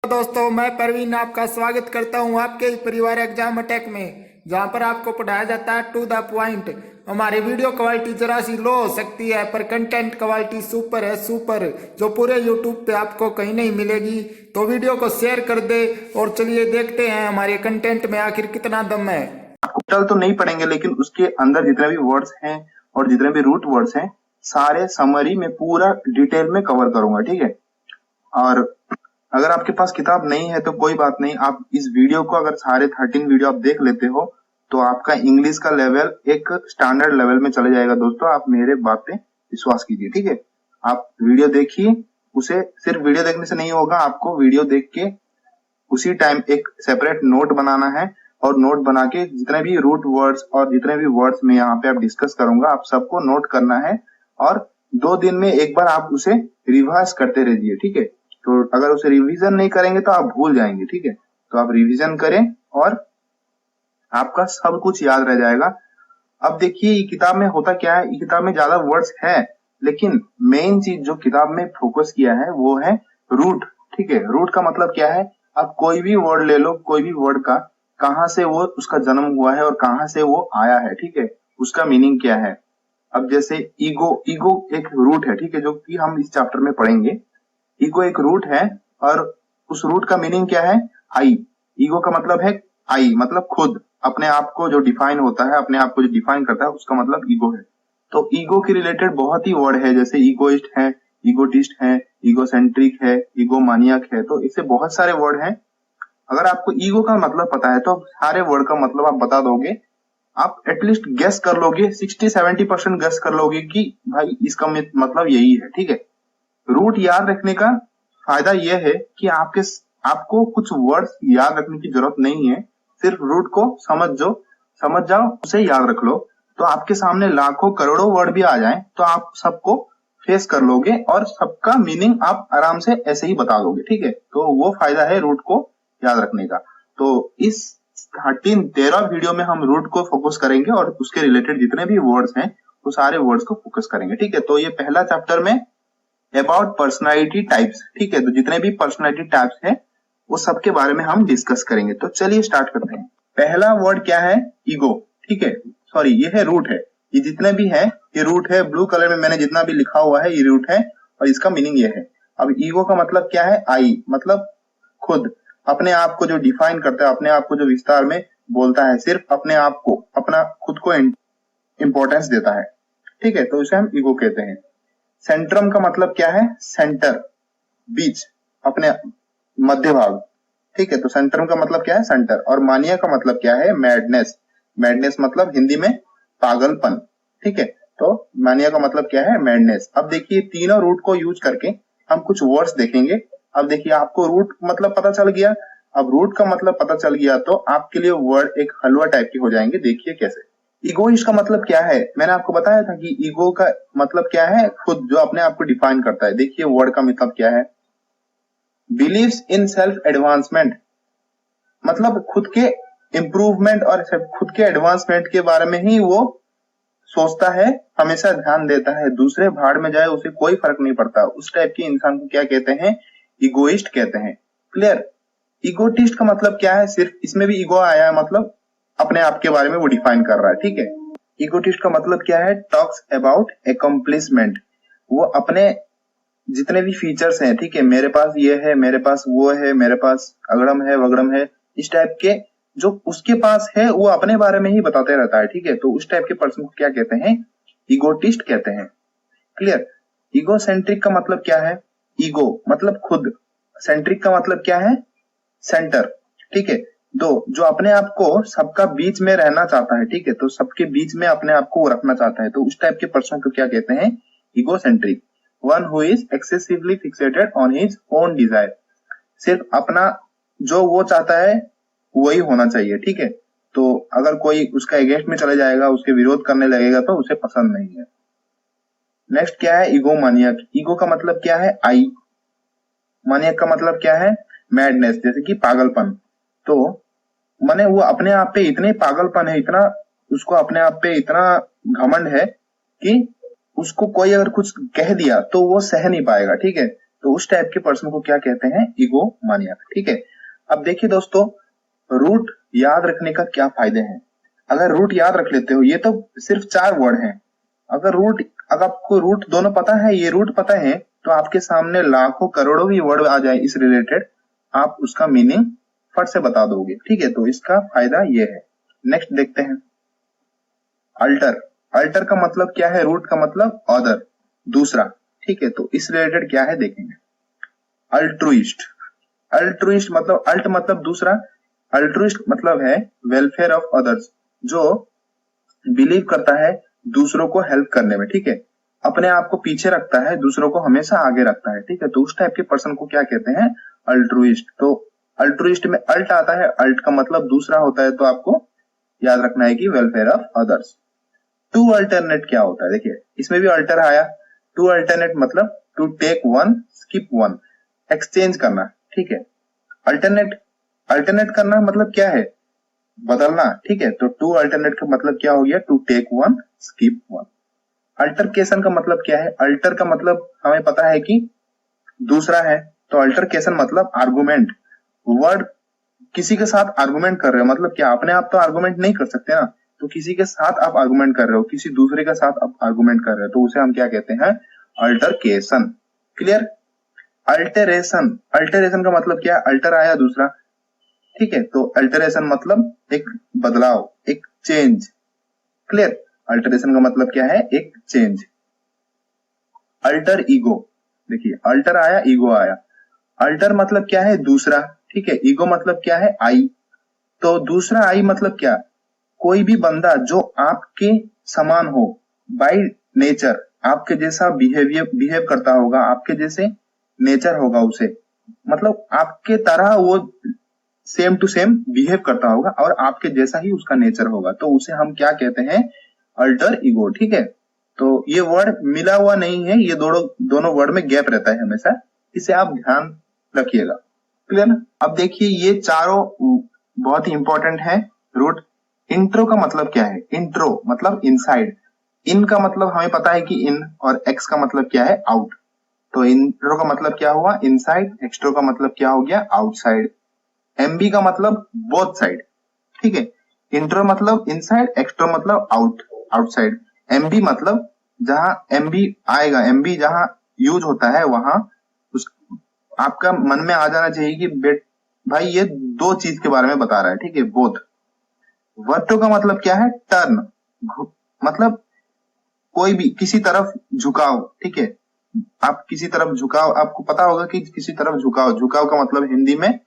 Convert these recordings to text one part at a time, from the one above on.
दोस्तों, मैं परवीन आपका स्वागत करता हूं आपके इस परिवार एग्जाम अटैक में, जहां पर आपको पढ़ाया जाता है टू द पॉइंट। हमारी वीडियो क्वालिटी जरा सी लो हो सकती है, पर कंटेंट क्वालिटी सुपर है, सुपर, जो पूरे यूट्यूब पे आपको कहीं नहीं मिलेगी। तो वीडियो को शेयर कर दे और चलिए देखते हैं हमारे कंटेंट में आखिर कितना दम है। टोटल तो नहीं पढ़ेंगे, लेकिन उसके अंदर जितने भी वर्ड्स हैं और जितने भी रूट वर्ड्स हैं सारे समरी में पूरा डिटेल में कवर करूंगा, ठीक है। और अगर आपके पास किताब नहीं है तो कोई बात नहीं, आप इस वीडियो को अगर सारे 13 वीडियो आप देख लेते हो तो आपका इंग्लिश का लेवल एक स्टैंडर्ड लेवल में चले जाएगा। दोस्तों, आप मेरे बात पे विश्वास कीजिए, ठीक है। आप वीडियो देखिए, उसे सिर्फ वीडियो देखने से नहीं होगा, आपको वीडियो देख के उसी टाइम एक सेपरेट नोट बनाना है और नोट बना के जितने भी रूट वर्ड्स और जितने भी वर्ड्स में यहाँ पे आप डिस्कस करूंगा, आप सबको नोट करना है और 2 दिन में एक बार आप उसे रिवाइज करते रहिए, ठीक है। तो अगर उसे रिवीजन नहीं करेंगे तो आप भूल जाएंगे, ठीक है। तो आप रिवीजन करें और आपका सब कुछ याद रह जाएगा। अब देखिए, ये किताब में होता क्या है, ये किताब में ज्यादा वर्ड्स है, लेकिन मेन चीज जो किताब में फोकस किया है वो है रूट, ठीक है। रूट का मतलब क्या है, आप कोई भी वर्ड ले लो, कोई भी वर्ड का कहाँ से वो उसका जन्म हुआ है और कहाँ से वो आया है, ठीक है, उसका मीनिंग क्या है। अब जैसे ईगो, ईगो एक रूट है, ठीक है, जो कि हम इस चैप्टर में पढ़ेंगे। ईगो एक रूट है और उस रूट का मीनिंग क्या है, आई। ईगो का मतलब है आई, मतलब खुद, अपने आप को जो डिफाइन होता है, अपने आप को जो डिफाइन करता है, उसका मतलब ईगो है। तो ईगो के रिलेटेड बहुत ही वर्ड है, जैसे ईगोइस्ट है, ईगोटिस्ट है, ईगोसेंट्रिक है, ईगोमानियक है। तो इससे बहुत सारे वर्ड हैं। अगर आपको ईगो का मतलब पता है तो सारे वर्ड का मतलब आप बता दोगे, आप एटलीस्ट गेस कर लोगे, 60-70% गेस कर लोगे कि भाई इसका मतलब यही है, ठीक है। रूट याद रखने का फायदा यह है कि आपको कुछ वर्ड्स याद रखने की जरूरत नहीं है, सिर्फ रूट को समझ जाओ, उसे याद रख लो। तो आपके सामने लाखों करोड़ों वर्ड भी आ जाएं तो आप सबको फेस कर लोगे और सबका मीनिंग आप आराम से ऐसे ही बता दोगे, ठीक है। तो वो फायदा है रूट को याद रखने का। तो इस 13 वीडियो में हम रूट को फोकस करेंगे और उसके रिलेटेड जितने भी वर्ड्स हैं वो सारे वर्ड्स को फोकस करेंगे, ठीक है। तो ये पहला चैप्टर में अबाउट पर्सनालिटी टाइप्स, ठीक है। तो जितने भी पर्सनालिटी टाइप्स हैं वो सबके बारे में हम डिस्कस करेंगे। तो चलिए स्टार्ट करते हैं। पहला वर्ड क्या है, ईगो, ठीक है, सॉरी ये है रूट है। ये जितने भी है ये रूट है, ब्लू कलर में मैंने जितना भी लिखा हुआ है ये रूट है और इसका मीनिंग ये है। अब ईगो का मतलब क्या है, आई, मतलब खुद, अपने आप को जो डिफाइन करता है, अपने आप को जो विस्तार में बोलता है, सिर्फ अपने आप को, अपना खुद को इंपॉर्टेंस देता है, ठीक है। तो इसे हम ईगो कहते हैं। सेंट्रम का मतलब क्या है, सेंटर, बीच, अपने मध्य भाग, ठीक है। तो सेंट्रम का मतलब क्या है, सेंटर। और मानिया का मतलब क्या है, मैडनेस। मैडनेस मतलब हिंदी में पागलपन, ठीक है। तो मानिया का मतलब क्या है, मैडनेस। अब देखिए तीनों रूट को यूज करके हम कुछ वर्ड्स देखेंगे। अब देखिए आपको रूट मतलब पता चल गया। अब रूट का मतलब पता चल गया तो आपके लिए वर्ड एक हलवा टाइप के हो जाएंगे। देखिए कैसे। ईगोइस्ट का मतलब क्या है, मैंने आपको बताया था कि ईगो का मतलब क्या है, खुद, जो अपने आप को डिफाइन करता है। देखिए वर्ड का मतलब क्या है, बिलीव्स इन सेल्फ एडवांसमेंट, मतलब खुद के इम्प्रूवमेंट और खुद के एडवांसमेंट के बारे में ही वो सोचता है, हमेशा ध्यान देता है। दूसरे भाड़ में जाए उसे कोई फर्क नहीं पड़ता। उस टाइप के इंसान को क्या कहते हैं, ईगोइस्ट कहते हैं। क्लियर। ईगोटिस्ट का मतलब क्या है, सिर्फ इसमें भी ईगो आया है, मतलब अपने आप के बारे में वो डिफाइन कर रहा है, ठीक है। ईगोटिस्ट का मतलब क्या है, टॉक्स अबाउट अकम्प्लिशमेंट, वो अपने जितने भी फीचर्स हैं, ठीक है, मेरे पास ये है, मेरे पास वो है, मेरे पास अगड़म है वगड़म है, इस टाइप के जो उसके पास है वो अपने बारे में ही बताते रहता है, ठीक है। तो उस टाइप के पर्सन को क्या कहते हैं, ईगोटिस्ट कहते हैं। क्लियर। ईगोसेंट्रिक का मतलब क्या है, ईगो मतलब खुद, सेंट्रिक का मतलब क्या है, सेंटर, ठीक है। दो, जो अपने आप को सबका बीच में रहना चाहता है, ठीक है, तो सबके बीच में अपने आप को वो रखना चाहता है। तो उस टाइप के पर्सन को क्या कहते हैं, egocentric. One who is excessively fixated on his own desire, सिर्फ अपना जो वो चाहता है वही होना चाहिए, ठीक है। तो अगर कोई उसका अगेंस्ट में चले जाएगा, उसके विरोध करने लगेगा तो उसे पसंद नहीं है। नेक्स्ट क्या है, ईगो मानियक। ईगो का मतलब क्या है, आई। मानियक का मतलब क्या है, मैडनेस, जैसे कि पागलपन। तो माने वो अपने आप पे इतने पागलपन है, इतना उसको अपने आप पे इतना घमंड है कि उसको कोई अगर कुछ कह दिया तो वो सह नहीं पाएगा, ठीक है। तो उस टाइप के पर्सन को क्या कहते हैं, ईगो मानियाक। ठीक है, अब देखिए दोस्तों, रूट याद रखने का क्या फायदे हैं। अगर रूट याद रख लेते हो, ये तो सिर्फ 4 वर्ड हैं, अगर आपको रूट दोनों पता है, ये रूट पता है, तो आपके सामने लाखों करोड़ों भी वर्ड आ जाए इस रिलेटेड, आप उसका मीनिंग फट से बता दोगे। ठीक है, तो इसका फायदा ये है। नेक्स्ट देखते हैं, अल्टर। अल्टर का मतलब क्या है, रूट का मतलब अदर, दूसरा। ठीक है, तो इस रिलेटेड क्या है देखेंगे। अल्ट्रुइस्ट। अल्ट्रुइस्ट मतलब, अल्ट मतलब दूसरा, अल्ट्रुइस्ट मतलब है वेलफेयर ऑफ अदर्स, जो बिलीव करता है दूसरों को हेल्प करने में। ठीक है, अपने आप को पीछे रखता है, दूसरों को हमेशा आगे रखता है। ठीक है, तो उस टाइप के पर्सन को क्या कहते हैं, अल्ट्रुइस्ट। तो अल्ट्रुइस्ट में अल्ट आता है, अल्ट का मतलब दूसरा होता है, तो आपको याद रखना है कि welfare of others. To alternate क्या होता है, देखिए इसमें भी अल्टर आया। टू अल्टरनेट मतलब to take one skip one, exchange करना। ठीक है, अल्टरनेट, अल्टरनेट करना मतलब क्या है, बदलना। ठीक है, तो टू अल्टरनेट का मतलब क्या हो गया, to take one skip one. Altercation का मतलब क्या है, अल्टर का मतलब हमें पता है कि दूसरा है, तो अल्टरकेशन मतलब आर्गुमेंट। वर्ड, किसी के साथ आर्गुमेंट कर रहे हो मतलब क्या, अपने आप तो आर्गुमेंट नहीं कर सकते ना, तो किसी के साथ आप आर्गुमेंट कर रहे हो, किसी दूसरे के साथ आप आर्गुमेंट कर रहे हो, तो उसे हम क्या कहते हैं, अल्टरकेशन। क्लियर। अल्टरेशन, अल्टरेशन का मतलब क्या है, अल्टर आया दूसरा। ठीक है, तो अल्टरेशन मतलब एक बदलाव, एक चेंज। क्लियर, अल्टरेशन का मतलब क्या है, एक चेंज। अल्टर ईगो, देखिए अल्टर आया, ईगो आया। अल्टर मतलब क्या है, दूसरा। ठीक है, ईगो मतलब क्या है, आई। तो दूसरा आई मतलब क्या, कोई भी बंदा जो आपके समान हो, बाय नेचर आपके जैसा बिहेव करता होगा, आपके जैसे नेचर होगा उसे, मतलब आपके तरह वो सेम टू सेम बिहेव करता होगा और आपके जैसा ही उसका नेचर होगा, तो उसे हम क्या कहते हैं, अल्टर ईगो। ठीक है, तो ये वर्ड मिला हुआ नहीं है, ये दोनों वर्ड में गैप रहता है हमेशा, इसे आप ध्यान रखिएगा। क्लियर ना। अब देखिए ये चारों बहुत ही इंपॉर्टेंट है। रूट। इंट्रो का मतलब क्या है, इंट्रो मतलब इनसाइड। इन का मतलब हमें पता है कि इन, और एक्स का मतलब क्या है, आउट। तो इंट्रो का मतलब क्या हुआ, इनसाइड। एक्सट्रो का मतलब क्या हो गया, आउटसाइड। एमबी का मतलब बोथ साइड। ठीक है, इंट्रो मतलब इनसाइड, एक्सट्रो मतलब आउट, आउटसाइड। एमबी मतलब जहां एमबी आएगा, एमबी जहां यूज होता है वहां उस आपका मन में आ जाना चाहिए कि बेट भाई ये दो चीज के बारे में बता रहा है। ठीक है, बोथ। वर्टो का मतलब क्या है, टर्न, मतलब कोई भी किसी तरफ झुकाव। ठीक है, आप किसी तरफ झुकाव, आपको पता होगा कि किसी तरफ झुकाव, झुकाव का मतलब हिंदी में,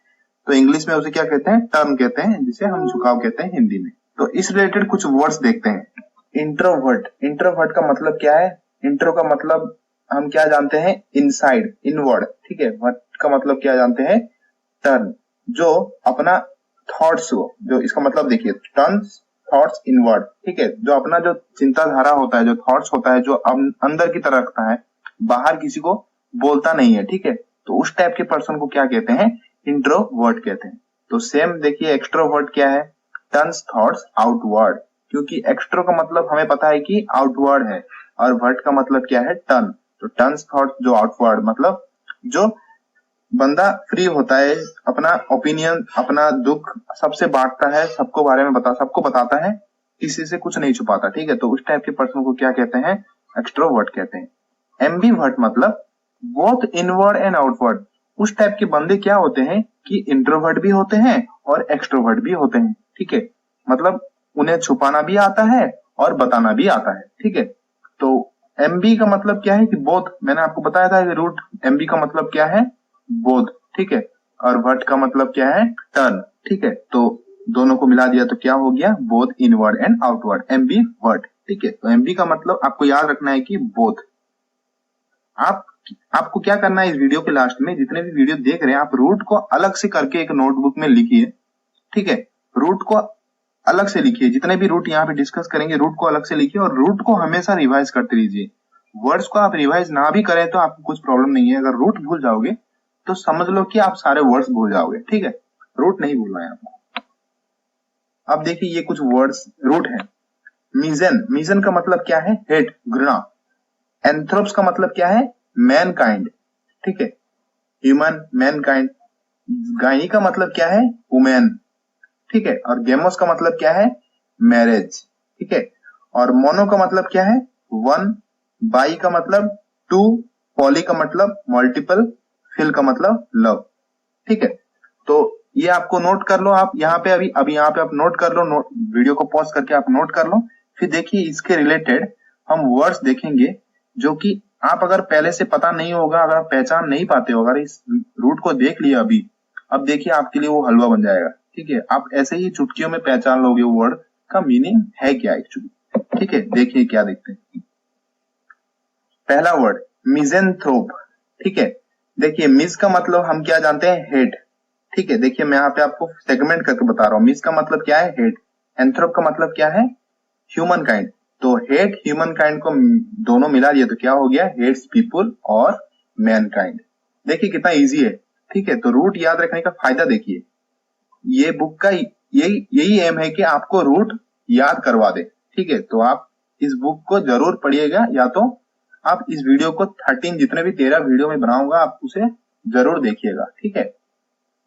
तो इंग्लिश में उसे क्या कहते हैं, टर्न कहते हैं, जिसे हम झुकाव कहते हैं हिंदी में। तो इस रिलेटेड कुछ वर्ड्स देखते हैं। इंट्रोवर्ट, इंट्रोवर्ट का मतलब क्या है, इंट्रो का मतलब हम क्या जानते हैं, इनसाइड, इनवर्ड। ठीक है, वर्ट का मतलब क्या जानते हैं, टर्न, जो अपना थॉट्स हो, जो इसका मतलब देखिए, टर्न्स थॉट्स इनवर्ड। ठीक है, जो अपना जो चिंताधारा होता है, जो थॉट्स होता है, जो अंदर की तरफ रखता है, बाहर किसी को बोलता नहीं है। ठीक है, तो उस टाइप के पर्सन को क्या कहते हैं, इंट्रोवर्ट कहते हैं। तो सेम देखिए, एक्सट्रोवर्ट क्या है, टर्न्स थॉट्स आउटवर्ड, क्योंकि एक्सट्रो का मतलब हमें पता है कि आउटवर्ड है, और वर्ट का मतलब क्या है, टर्न। तो टर्न्स थॉट्स जो आउटवर्ड, मतलब जो बंदा फ्री होता है, अपना ओपिनियन, अपना दुख सबसे बांटता है, सबको बारे में सबको बताता है, किसी से कुछ नहीं छुपाता। ठीक है, तो उस टाइप के पर्सन को क्या कहते हैं, एक्सट्रोवर्ट कहते हैं। एम्बीवर्ट मतलब बोथ इनवर्ड एंड आउटवर्ड। उस टाइप के बंदे क्या होते हैं कि इंट्रोवर्ट भी होते हैं और एक्सट्रोवर्ट भी होते हैं। ठीक है, मतलब उन्हें छुपाना भी आता है और बताना भी आता है। ठीक है, तो एमबी का मतलब क्या है कि बोथ, मैंने आपको बताया था कि रूट एमबी का मतलब क्या है, बोथ। ठीक है, और वर्ट का मतलब क्या है, टर्न। ठीक है, तो दोनों को मिला दिया तो क्या हो गया, both inward and outward, ambivert. ठीक है, तो एमबी का मतलब आपको याद रखना है कि बोथ। आपको क्या करना है, इस वीडियो के लास्ट में जितने भी वीडियो देख रहे हैं, आप रूट को अलग से करके एक नोटबुक में लिखिए। ठीक है, रूट को अलग से लिखिए, जितने भी रूट यहाँ पे डिस्कस करेंगे रूट को अलग से लिखिए, और रूट को हमेशा रिवाइज करते रहिए। वर्ड्स को आप रिवाइज ना भी करें तो आपको कुछ प्रॉब्लम नहीं है, अगर रूट भूल जाओगे तो समझ लो कि आप सारे वर्ड्स भूल जाओगे। ठीक है, रूट नहीं भूलना है आपको। अब देखिए ये कुछ वर्ड्स रूट है। मीजन, मीजन का मतलब क्या है, हेट, घृणा। एंथ्रोप्स का मतलब क्या है, मैनकाइंड। ठीक है, ह्यूमन, मैनकाइंड। गायनी का मतलब क्या है? वुमेन, ठीक है। और गेमोस का मतलब क्या है? मैरिज, ठीक है। और मोनो का मतलब क्या है? वन, बाई का मतलब टू, पॉली का मतलब मल्टीपल, फिल का मतलब लव, ठीक है। तो ये आपको नोट कर लो, आप यहाँ पे अभी यहाँ पे आप नोट कर लो, वीडियो को पॉज करके आप नोट कर लो। फिर देखिए इसके रिलेटेड हम वर्ड्स देखेंगे जो कि आप अगर पहले से पता नहीं होगा, अगर आप पहचान नहीं पाते हो, अगर इस रूट को देख लिया अभी, अब देखिए आपके लिए वो हलवा बन जाएगा, ठीक है। आप ऐसे ही चुटकियों में पहचान लोगे वो वर्ड का मीनिंग है क्या एक्चुअली, ठीक है। देखिए क्या देखते हैं। पहला वर्ड मिजेंथ्रोप, ठीक है। देखिए मिस का मतलब हम क्या जानते हैं? हेट, ठीक है। देखिए मैं यहाँ पे आपको सेगमेंट करके बता रहा हूँ। मिस का मतलब क्या है? हेट। एंथ्रोप का मतलब क्या है? Human kind. तो हेट ह्यूमन काइंड को दोनों मिला दिया तो क्या हो गया? हेट्स पीपुल और मैन काइंड। देखिए कितना इजी है, ठीक है। तो रूट याद रखने का फायदा देखिए, ये बुक का यही एम है कि आपको रूट याद करवा दे, ठीक है। तो आप इस बुक को जरूर पढ़िएगा, या तो आप इस वीडियो को 13 जितने भी 13 वीडियो में बनाऊंगा आप उसे जरूर देखिएगा, ठीक है।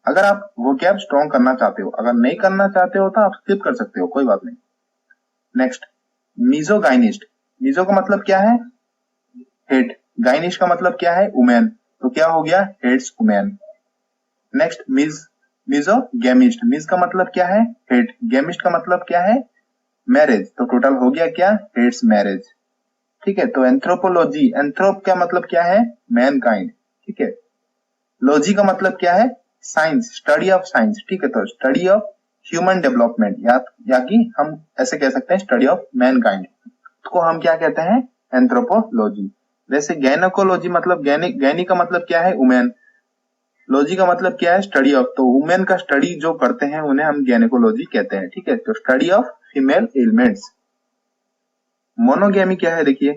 अगर आप वोकैब स्ट्रॉन्ग करना चाहते हो, अगर नहीं करना चाहते हो तो आप स्किप कर सकते हो, कोई बात नहीं। नेक्स्ट मिजोगाइनिस्ट। मिजो का मतलब क्या है? हेट। गाइनिस्ट का मतलब क्या है? वुमेन। तो क्या हो गया? Hates women. Next misogamist. Mis का मतलब क्या है? हेट। गेमिस्ट का मतलब क्या है? मैरिज। तो टोटल हो गया क्या? हेट्स मैरिज, ठीक है। तो एंथ्रोपोलॉजी, एंथ्रोप का मतलब क्या है? मैनकाइंड, ठीक है। लॉजी का मतलब क्या है? साइंस, स्टडी ऑफ साइंस, ठीक है। तो स्टडी ऑफ ह्यूमन डेवलपमेंट, या कि हम ऐसे कह सकते हैं स्टडी ऑफ मैनकाइंड को हम क्या कहते हैं? एंथ्रोपोलॉजी। वैसे गैनोकोलॉजी मतलब गैनी का मतलब क्या है? वुमेन। लॉजी का मतलब क्या है? Study of. तो वुमेन का स्टडी जो करते हैं उन्हें हम गैनोकोलॉजी कहते हैं, ठीक है। तो study of female elements. Monogamy क्या है? देखिए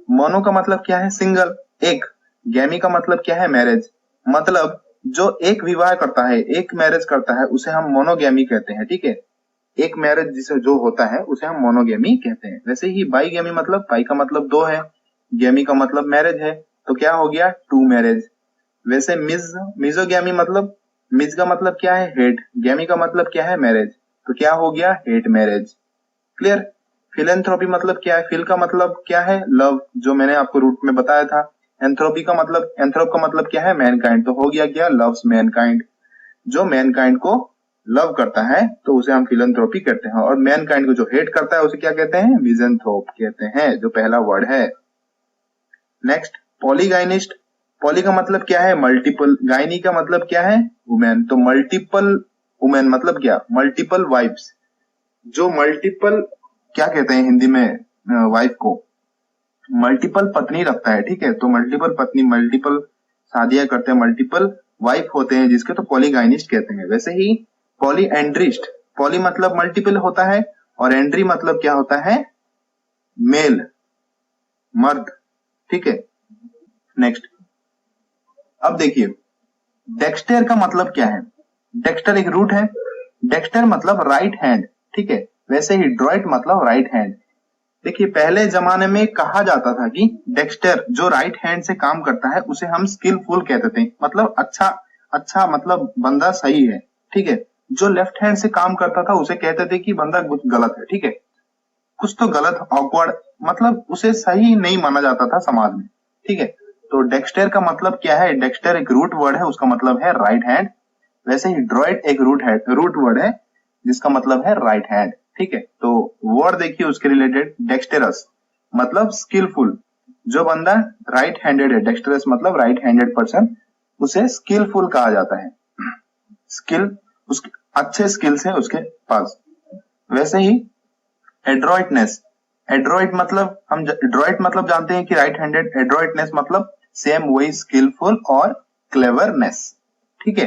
मोनो का मतलब क्या है? सिंगल, एक। गैमी का मतलब क्या है? मैरिज। मतलब जो एक विवाह करता है, एक मैरिज करता है, उसे हम मोनोगैमी कहते हैं, ठीक है। एक मैरिज जिसे जो होता है उसे हम मोनोगैमी कहते हैं। वैसे ही बाईगैमी मतलब, बाई का मतलब दो है, गैमी का मतलब मैरिज है, तो क्या हो गया? To marriage. वैसे मिजोगैमी मतलब, मिज का मतलब क्या है? हेट। गैमी का मतलब क्या है? मैरिज। तो क्या हो गया? Hate marriage. क्लियर। फिलेंथ्रोपी मतलब क्या है? फिल का मतलब क्या है? लव, जो मैंने आपको रूट में बताया था। एंथ्रोपी का मतलब, एंथ्रोप का मतलब क्या है? मैनकाइंड। तो हो गया क्या? Loves Mankind. जो मैनकाइंड को लव करता है तो उसे हम फिलेंथ्रोपी कहते हैं, और मैनकाइंड को जो हेट करता है उसे क्या कहते हैं? मिजेंथ्रोप कहते हैं, जो पहला वर्ड है। नेक्स्ट पॉलीगाइनिस्ट। पॉली का मतलब क्या है? मल्टीपल। गाइनी का मतलब क्या है? वुमेन। तो मल्टीपल वुमेन मतलब क्या? Multiple wives. जो मल्टीपल, क्या कहते हैं हिंदी में वाइफ को? मल्टीपल पत्नी रखता है, ठीक है। तो मल्टीपल पत्नी, मल्टीपल शादियां करते हैं, मल्टीपल वाइफ होते हैं जिसके, तो पॉलीगाइनिस्ट कहते हैं। वैसे ही पॉलीएंड्रिस्ट, पॉली मतलब मल्टीपल होता है, और एंड्री मतलब क्या होता है? मेल, मर्द, ठीक है। नेक्स्ट अब देखिए डेक्स्टर का मतलब क्या है? डेक्स्टर एक रूट है। डेक्स्टर मतलब राइट हैंड, ठीक है। वैसे ही ड्रॉइट मतलब राइट हैंड। देखिए पहले जमाने में कहा जाता था कि डेक्स्टर जो राइट हैंड से काम करता है उसे हम स्किलफुल कहते थे, मतलब अच्छा, अच्छा मतलब बंदा सही है, ठीक है। जो लेफ्ट हैंड से काम करता था उसे कहते थे कि बंदा कुछ गलत है, ठीक है। कुछ तो गलत, ऑकवर्ड, मतलब उसे सही नहीं माना जाता था समाज में, ठीक है। तो डेक्स्टर का मतलब क्या है? डेक्स्टर एक रूट वर्ड है, उसका मतलब है राइट हैंड। वैसे ही ड्रॉइट एक रूट वर्ड है जिसका मतलब है राइट हैंड, ठीक है। तो वर्ड देखिए उसके रिलेटेड, डेक्स्टेरस मतलब स्किलफुल। जो बंदा राइट हैंडेड है, डेक्स्टेरस मतलब राइट हैंडेड पर्सन, उसे स्किलफुल कहा जाता है। स्किल, उसके अच्छे स्किल्स है उसके पास। वैसे ही एड्रॉइटनेस, एड्रॉइट मतलब हम एड्रॉइट मतलब जानते हैं कि राइट हैंडेड, एड्रॉइटनेस मतलब सेम वही स्किलफुल और क्लेवरनेस, ठीक है।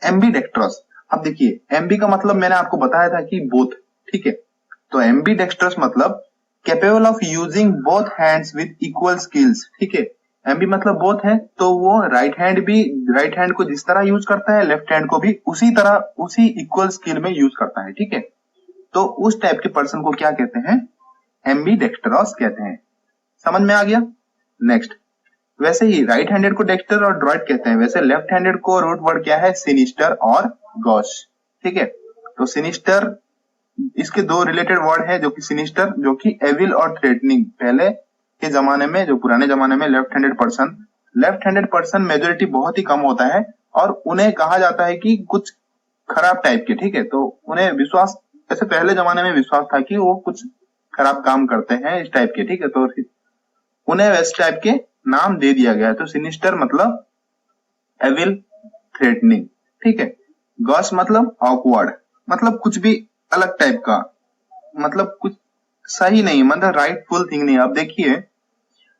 एम्बीडेक्ट्रस, अब देखिए एमबी का मतलब मैंने आपको बताया था कि बोथ, ठीक है। तो एम्बीडेक्ट्रस मतलब capable of using both hands with equal skills, ठीक है। एमबी मतलब बोथ है, तो वो राइट हैंड भी, राइट हैंड को जिस तरह यूज करता है लेफ्ट हैंड को भी उसी तरह, उसी इक्वल स्किल में यूज करता है, ठीक है। तो उस टाइप के पर्सन को क्या कहते हैं? एम्बीडेक्ट्रस कहते हैं। समझ में आ गया? नेक्स्ट वैसे ही राइट हैंडेड को डेक्स्टर और ड्रॉइड कहते हैं, वैसे लेफ्ट हैंडेड को रूट वर्ड क्या है, सिनिस्टर और गॉश। ठीक है, तो सिनिस्टर, इसके दो रिलेटेड वर्ड है, जो कि सिनिस्टर जो कि एविल और थ्रेटनिंग। पहले के जमाने में, जो पुराने जमाने में लेफ्ट हैंडेड पर्सन मेजोरिटी बहुत ही कम होता है और उन्हें कहा जाता है कि कुछ खराब टाइप के। ठीक है, तो उन्हें विश्वास, ऐसे पहले जमाने में विश्वास था कि वो कुछ खराब काम करते हैं इस टाइप के। ठीक है, तो उन्हें वैसे टाइप के नाम दे दिया गया है। तो सिनिस्टर मतलब एविल, थ्रेटनिंग। ठीक है, गॉस मतलब ऑकवर्ड, मतलब कुछ भी अलग टाइप का, मतलब कुछ सही नहीं, मतलब राइटफुल थिंग नहीं। अब देखिए,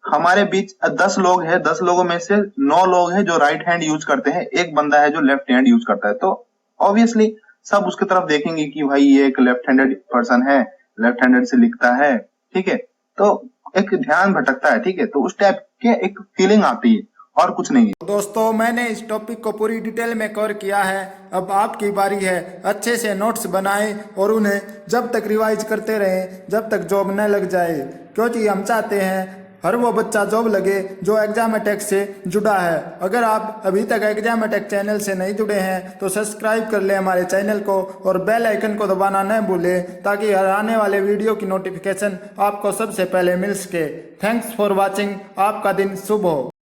हमारे बीच 10 लोग हैं, 10 लोगों में से 9 लोग हैं जो राइट हैंड यूज करते हैं, एक बंदा है जो लेफ्ट हैंड यूज करता है। तो ऑब्वियसली सब उसकी तरफ देखेंगे कि भाई ये एक लेफ्ट हैंडेड पर्सन है, लेफ्ट हैंडेड से लिखता है। ठीक है, तो एक ध्यान भटकता है। ठीक है, तो उस टाइप के एक फीलिंग आती है और कुछ नहीं है। दोस्तों, मैंने इस टॉपिक को पूरी डिटेल में कवर किया है। अब आपकी बारी है, अच्छे से नोट्स बनाएं और उन्हें जब तक रिवाइज करते रहें जब तक जॉब न लग जाए, क्योंकि हम चाहते हैं हर वो बच्चा जॉब लगे जो एग्जाम अटैक से जुड़ा है। अगर आप अभी तक एग्जाम अटैक चैनल से नहीं जुड़े हैं तो सब्सक्राइब कर लें हमारे चैनल को और बेल आइकन को दबाना न भूलें, ताकि हर आने वाले वीडियो की नोटिफिकेशन आपको सबसे पहले मिल सके। थैंक्स फॉर वॉचिंग, आपका दिन शुभ हो।